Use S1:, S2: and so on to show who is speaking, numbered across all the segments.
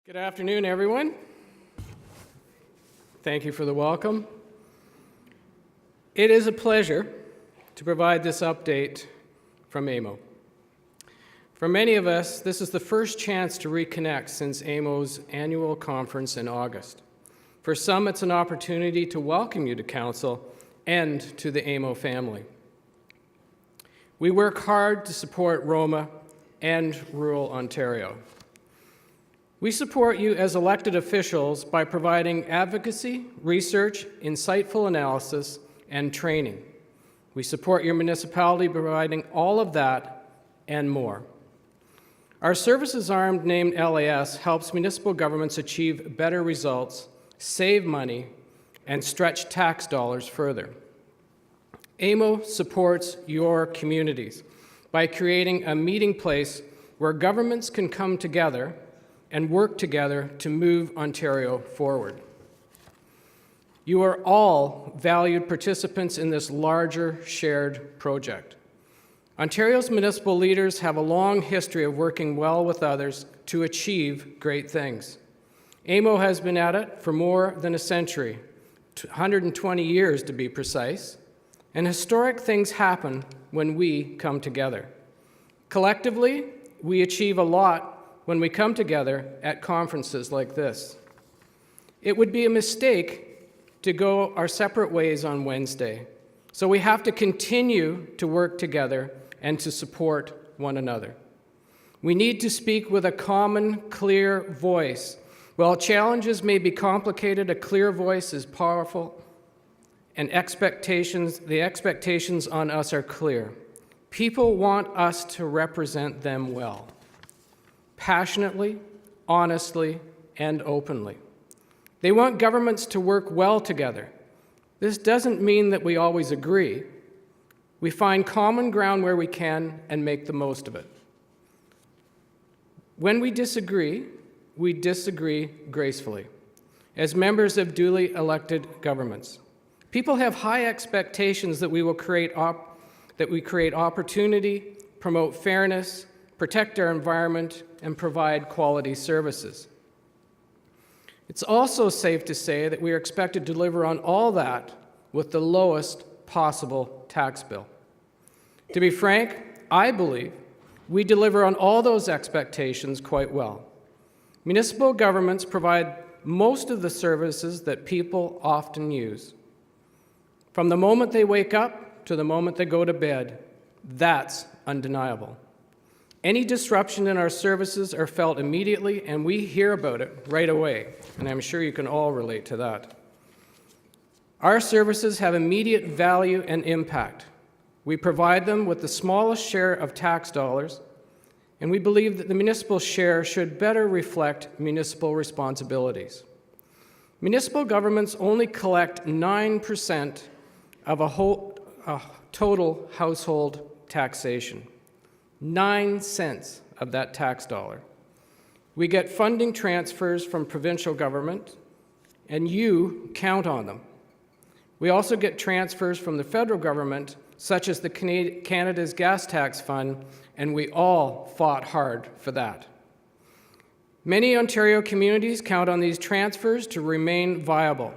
S1: Good afternoon, everyone. Thank you for the welcome. It is a pleasure to provide this update from AMO. For many of us, this is the first chance to reconnect since AMO's annual conference in August. For some, it's an opportunity to welcome you to Council and to the AMO family. We work hard to support ROMA and rural Ontario. We support you as elected officials by providing advocacy, research, insightful analysis, and training. We support your municipality providing all of that and more. Our services arm named LAS helps municipal governments achieve better results, save money, and stretch tax dollars further. AMO supports your communities by creating a meeting place where governments can come together and work together to move Ontario forward. You are all valued participants in this larger shared project. Ontario's municipal leaders have a long history of working well with others to achieve great things. AMO has been at it for more than a century, 120 years to be precise, and historic things happen when we come together. Collectively, we achieve a lot when we come together at conferences like this. It would be a mistake to go our separate ways on Wednesday, so we have to continue to work together and to support one another. We need to speak with a common, clear voice. While challenges may be complicated, a clear voice is powerful, and the expectations on us are clear. People want us to represent them well, passionately, honestly, and openly. They want governments to work well together. This doesn't mean that we always agree. We find common ground where we can and make the most of it. When we disagree gracefully, as members of duly elected governments. People have high expectations that we create opportunity, promote fairness, protect our environment, and provide quality services. It's also safe to say that we are expected to deliver on all that with the lowest possible tax bill. To be frank, I believe we deliver on all those expectations quite well. Municipal governments provide most of the services that people often use. From the moment they wake up to the moment they go to bed, that's undeniable. Any disruption in our services are felt immediately, and we hear about it right away, and I'm sure you can all relate to that. Our services have immediate value and impact. We provide them with the smallest share of tax dollars, and we believe that the municipal share should better reflect municipal responsibilities. Municipal governments only collect 9% of a total household taxation. 9 cents of that tax dollar. We get funding transfers from provincial government, and you count on them. We also get transfers from the federal government, such as the Canada's Gas Tax Fund, and we all fought hard for that. Many Ontario communities count on these transfers to remain viable.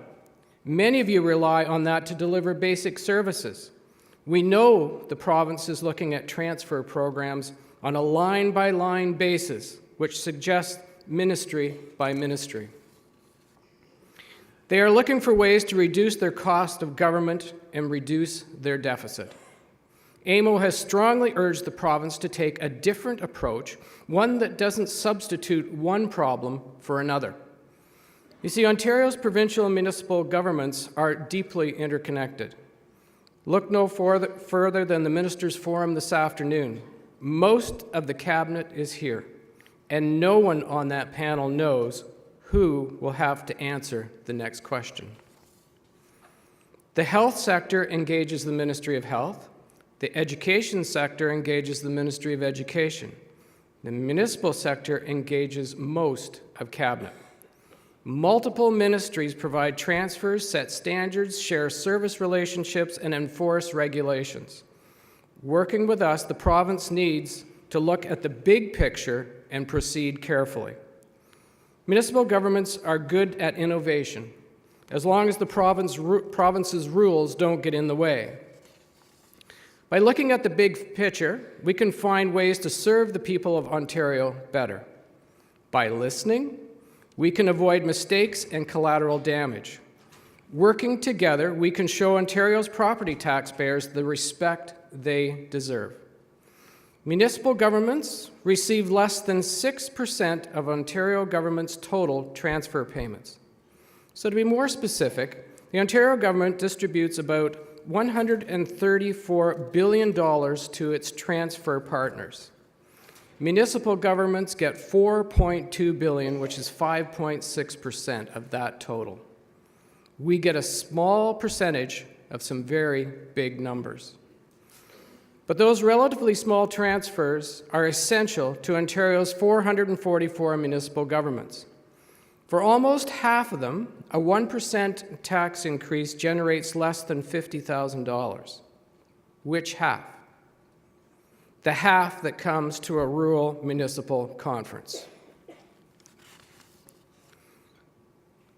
S1: Many of you rely on that to deliver basic services. We know the province is looking at transfer programs on a line-by-line basis, which suggests ministry by ministry. They are looking for ways to reduce their cost of government and reduce their deficit. AMO has strongly urged the province to take a different approach, one that doesn't substitute one problem for another. You see, Ontario's provincial and municipal governments are deeply interconnected. Look no further than the Ministers' Forum this afternoon. Most of the Cabinet is here, and no one on that panel knows who will have to answer the next question. The health sector engages the Ministry of Health. The education sector engages the Ministry of Education. The municipal sector engages most of Cabinet. Multiple ministries provide transfers, set standards, share service relationships, and enforce regulations. Working with us, the province needs to look at the big picture and proceed carefully. Municipal governments are good at innovation, as long as the province's rules don't get in the way. By looking at the big picture, we can find ways to serve the people of Ontario better. By listening, we can avoid mistakes and collateral damage. Working together, we can show Ontario's property taxpayers the respect they deserve. Municipal governments receive less than 6% of Ontario government's total transfer payments. So to be more specific, the Ontario government distributes about $134 billion to its transfer partners. Municipal governments get $4.2 billion, which is 5.6% of that total. We get a small percentage of some very big numbers. But those relatively small transfers are essential to Ontario's 444 municipal governments. For almost half of them, a 1% tax increase generates less than $50,000. Which half? The half that comes to a rural municipal conference.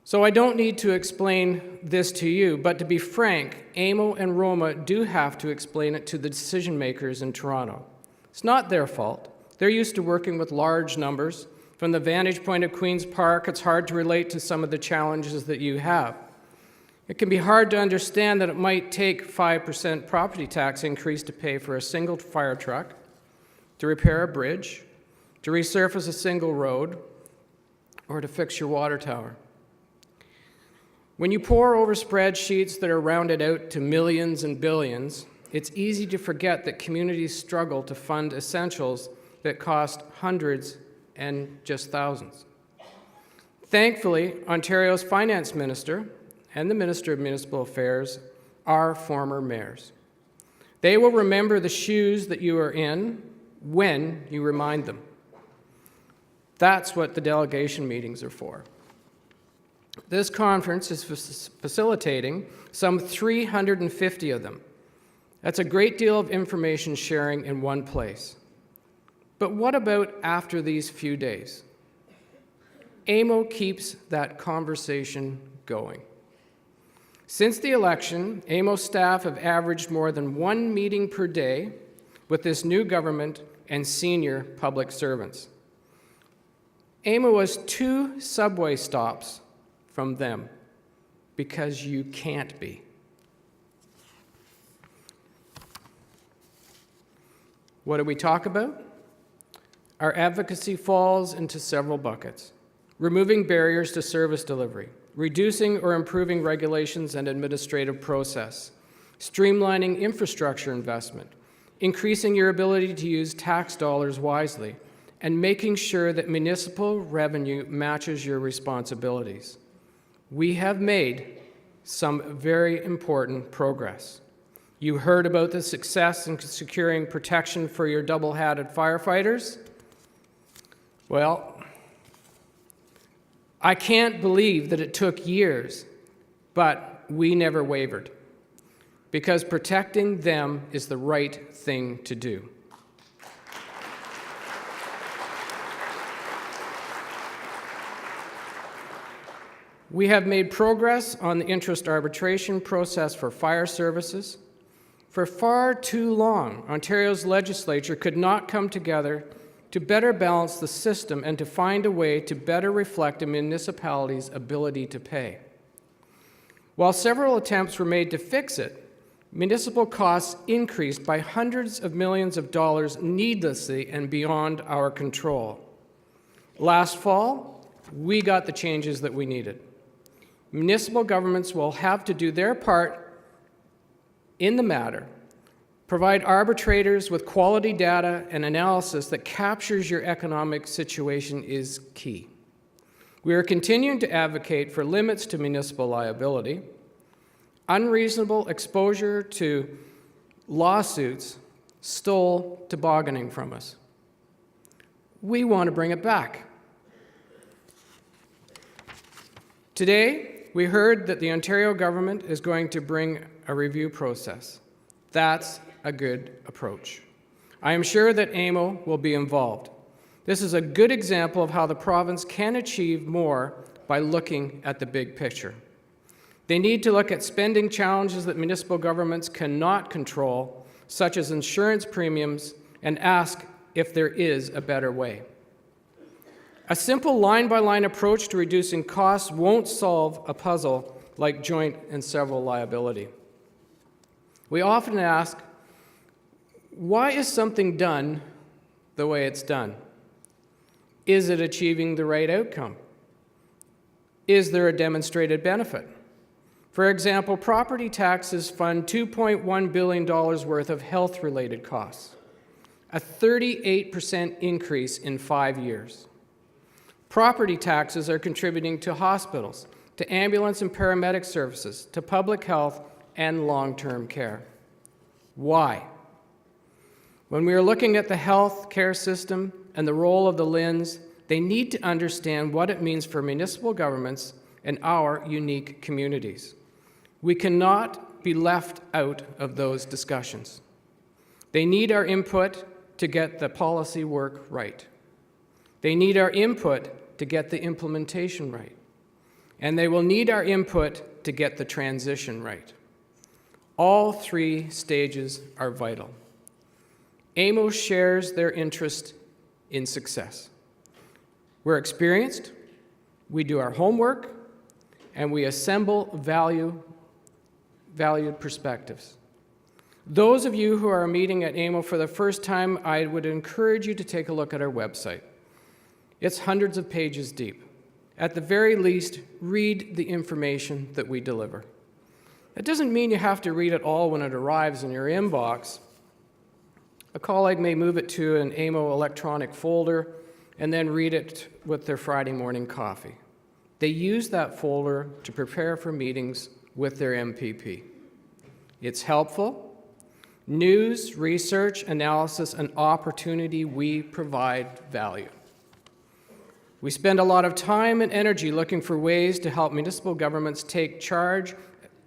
S1: So I don't need to explain this to you, but to be frank, AMO and ROMA do have to explain it to the decision makers in Toronto. It's not their fault. They're used to working with large numbers. From the vantage point of Queen's Park, it's hard to relate to some of the challenges that you have. It can be hard to understand that it might take 5% property tax increase to pay for a single fire truck, to repair a bridge, to resurface a single road, or to fix your water tower. When you pore over spreadsheets that are rounded out to millions and billions, it's easy to forget that communities struggle to fund essentials that cost hundreds and just thousands. Thankfully, Ontario's finance minister and the Minister of Municipal Affairs are former mayors. They will remember the shoes that you are in when you remind them. That's what the delegation meetings are for. This conference is facilitating some 350 of them. That's a great deal of information sharing in one place. But what about after these few days? AMO keeps that conversation going. Since the election, AMO staff have averaged more than one meeting per day with this new government and senior public servants. AMO was 2 subway stops from them, because you can't be. What do we talk about? Our advocacy falls into several buckets: removing barriers to service delivery, reducing or improving regulations and administrative process, streamlining infrastructure investment, increasing your ability to use tax dollars wisely, and making sure that municipal revenue matches your responsibilities. We have made some very important progress. You heard about the success in securing protection for your double-hatted firefighters. Well, I can't believe that it took years, but we never wavered, because protecting them is the right thing to do. We have made progress on the interest arbitration process for fire services. For far too long, Ontario's legislature could not come together to better balance the system and to find a way to better reflect a municipality's ability to pay. While several attempts were made to fix it, municipal costs increased by hundreds of millions of dollars needlessly and beyond our control. Last fall, we got the changes that we needed. Municipal governments will have to do their part in the matter, provide arbitrators with quality data and analysis that captures your economic situation is key. We are continuing to advocate for limits to municipal liability. Unreasonable exposure to lawsuits stole tobogganing from us. We want to bring it back. Today, we heard that the Ontario government is going to bring a review process. That's a good approach. I am sure that AMO will be involved. This is a good example of how the province can achieve more by looking at the big picture. They need to look at spending challenges that municipal governments cannot control, such as insurance premiums, and ask if there is a better way. A simple line-by-line approach to reducing costs won't solve a puzzle like joint and several liability. We often ask, why is something done the way it's done? Is it achieving the right outcome? Is there a demonstrated benefit? For example, property taxes fund $2.1 billion worth of health-related costs, a 38% increase in 5 years. Property taxes are contributing to hospitals, to ambulance and paramedic services, to public health and long-term care. Why? When we are looking at the health care system and the role of the LHINs, they need to understand what it means for municipal governments and our unique communities. We cannot be left out of those discussions. They need our input to get the policy work right. They need our input to get the implementation right. And they will need our input to get the transition right. All 3 stages are vital. AMO shares their interest in success. We're experienced, we do our homework, and we assemble valued perspectives. Those of you who are meeting at AMO for the first time, I would encourage you to take a look at our website. It's hundreds of pages deep. At the very least, read the information that we deliver. It doesn't mean you have to read it all when it arrives in your inbox. A colleague may move it to an AMO electronic folder and then read it with their Friday morning coffee. They use that folder to prepare for meetings with their MPP. It's helpful. News, research, analysis, and opportunity, we provide value. We spend a lot of time and energy looking for ways to help municipal governments take charge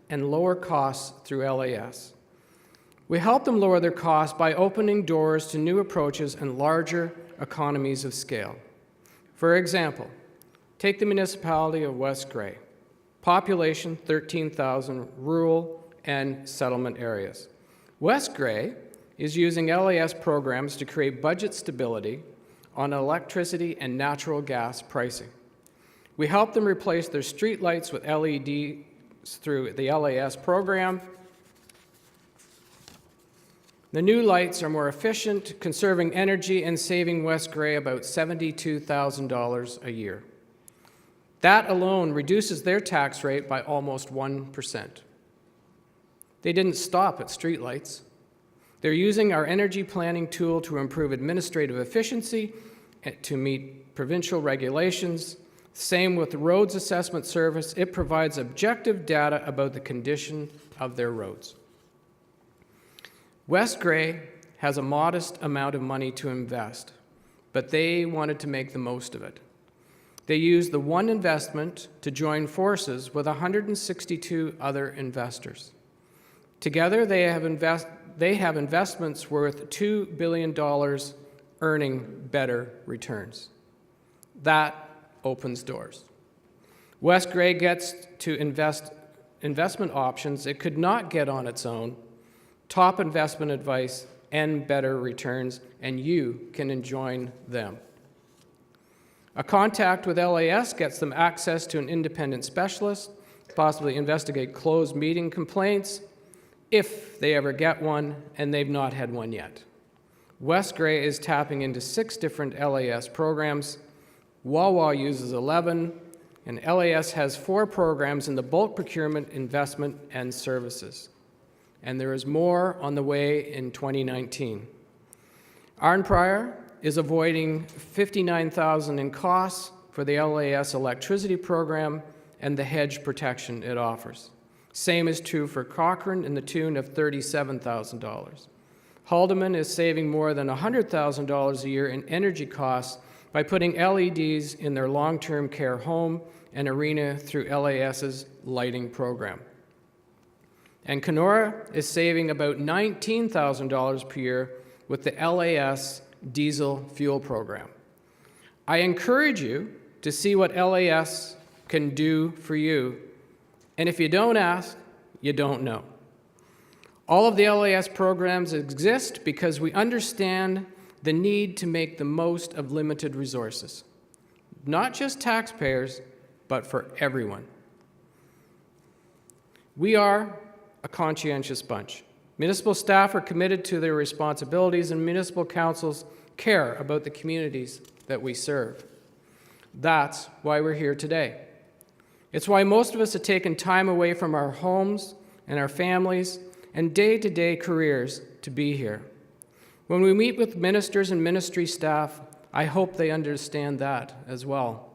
S1: and lower costs through LAS. We help them lower their costs by opening doors to new approaches and larger economies of scale. For example, take the municipality of West Grey. Population 13,000, rural and settlement areas. West Grey is using LAS programs to create budget stability on electricity and natural gas pricing. We help them replace their street lights with LEDs through the LAS program. The new lights are more efficient, conserving energy and saving West Grey about $72,000 a year. That alone reduces their tax rate by almost 1%. They didn't stop at streetlights. They're using our energy planning tool to improve administrative efficiency and to meet provincial regulations. Same with the roads assessment service. It provides objective data about the condition of their roads. West Grey has a modest amount of money to invest, but they wanted to make the most of it. They used the one investment to join forces with 162 other investors. Together, they have investments worth $2 billion, earning better returns. That opens doors. West Grey gets to investment options it could not get on its own, top investment advice, and better returns, and you can join them. A contact with LAS gets them access to an independent specialist, possibly investigate closed meeting complaints, if they ever get one, and they've not had one yet. West Grey is tapping into 6 different LAS programs. Wawa uses 11, and LAS has 4 programs in the bulk procurement, investment, and services. And there is more on the way in 2019. Arnprior is avoiding $59,000 in costs for the LAS electricity program and the hedge protection it offers. Same is true for Cochrane in the tune of $37,000. Haldeman is saving more than $100,000 a year in energy costs by putting LEDs in their long-term care home and arena through LAS's lighting program. And Kenora is saving about $19,000 per year with the LAS diesel fuel program. I encourage you to see what LAS can do for you, and if you don't ask, you don't know. All of the LAS programs exist because we understand the need to make the most of limited resources, not just taxpayers, but for everyone. We are a conscientious bunch. Municipal staff are committed to their responsibilities, and municipal councils care about the communities that we serve. That's why we're here today. It's why most of us have taken time away from our homes and our families and day-to-day careers to be here. When we meet with ministers and ministry staff, I hope they understand that as well.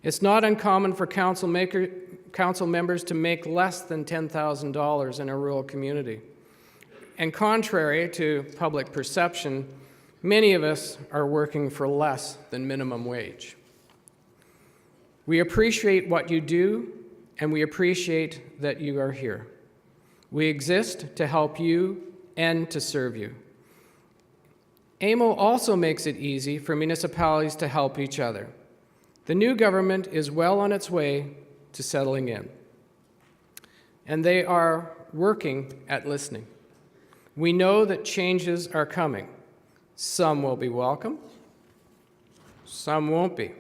S1: It's not uncommon for council members to make less than $10,000 in a rural community. And contrary to public perception, many of us are working for less than minimum wage. We appreciate what you do, and we appreciate that you are here. We exist to help you and to serve you. AMO also makes it easy for municipalities to help each other. The new government is well on its way to settling in, and they are working at listening. We know that changes are coming. Some will be welcome, some won't be.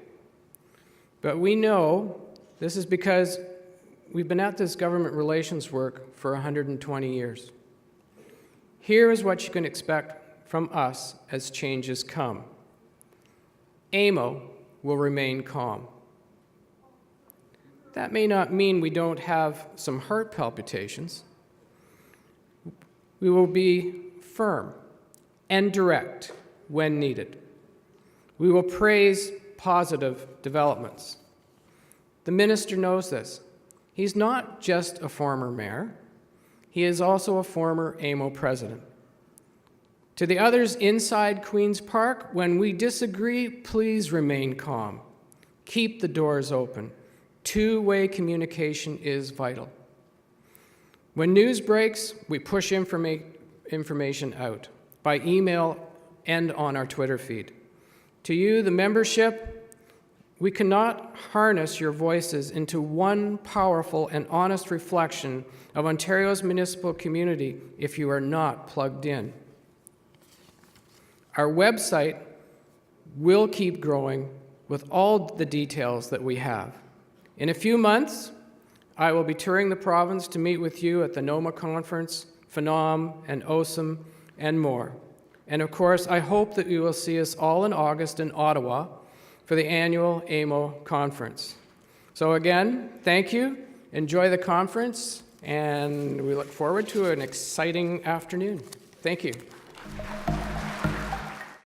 S1: But we know this is because we've been at this government relations work for 120 years. Here is what you can expect from us as changes come. AMO will remain calm. That may not mean we don't have some heart palpitations. We will be firm and direct when needed. We will praise positive developments. The minister knows this. He's not just a former mayor. He is also a former AMO president. To the others inside Queen's Park, when we disagree, please remain calm. Keep the doors open. Two-way communication is vital. When news breaks, we push information out by email and on our Twitter feed. To you, the membership, we cannot harness your voices into one powerful and honest reflection of Ontario's municipal community if you are not plugged in. Our website will keep growing with all the details that we have. In a few months, I will be touring the province to meet with you at the NOMA conference, FNOM, and OSM, and more. And of course, I hope that you will see us all in August in Ottawa for the annual AMO conference. So again, thank you, enjoy the conference, and we look forward to an exciting afternoon. Thank you.